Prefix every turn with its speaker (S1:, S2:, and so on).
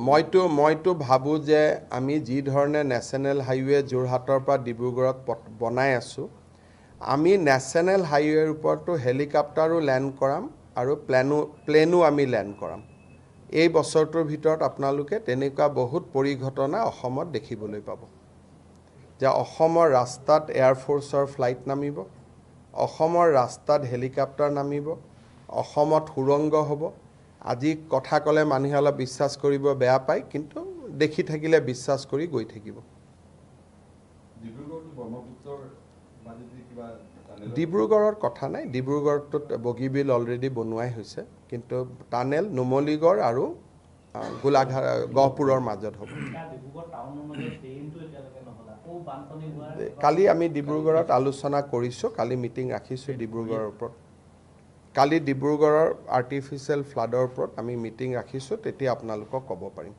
S1: মইতো ভাবো যে আমি যি ধৰণে নেশ্যনেল হাইৱে যোৰহাটৰ পৰা ডিব্ৰুগড়ত বনাই আছো আমি নেশ্যনেল হাইৱেৰ ওপৰতো হেলিকপ্টাৰো ল্যান্ড কৰাম আৰু প্লেনো আমি ল্যান্ড কৰাম এই বছৰটোৰ ভিতৰত আপোনালোকে তেনেকুৱা বহুত পৰিঘটনা অসমত দেখিবলৈ পাব যে অসমৰ ৰাস্তাত এয়াৰফোৰ্সৰ ফ্লাইট নামিব অসমৰ ৰাস্তাত হেলিকপ্টাৰ নামিব অসমত সুৰংগ হ'ব আজি কথা ক'লে মানুহে অলপ বিশ্বাস কৰিব বেয়া পায় কিন্তু দেখি থাকিলে বিশ্বাস কৰি গৈ থাকিব ডিব্ৰুগড়ৰ কথা নাই ডিব্ৰুগড়ত বগীবিল অলৰেডি বনোৱাই হৈছে কিন্তু টানেল নুমলীগড় আৰু গোলাঘাট গহপুৰৰ মাজত হ'ব কালি আমি ডিব্ৰুগড়ত আলোচনা কৰিছোঁ কালি মিটিং ৰাখিছোঁ ডিব্ৰুগড়ৰ ওপৰত কালি ডিব্ৰুগড়ৰ আৰ্টিফিচিয়েল ফ্লাডৰ ওপৰত আমি মিটিং ৰাখিছোঁ তেতিয়া আপোনালোকক ক'ব পাৰিম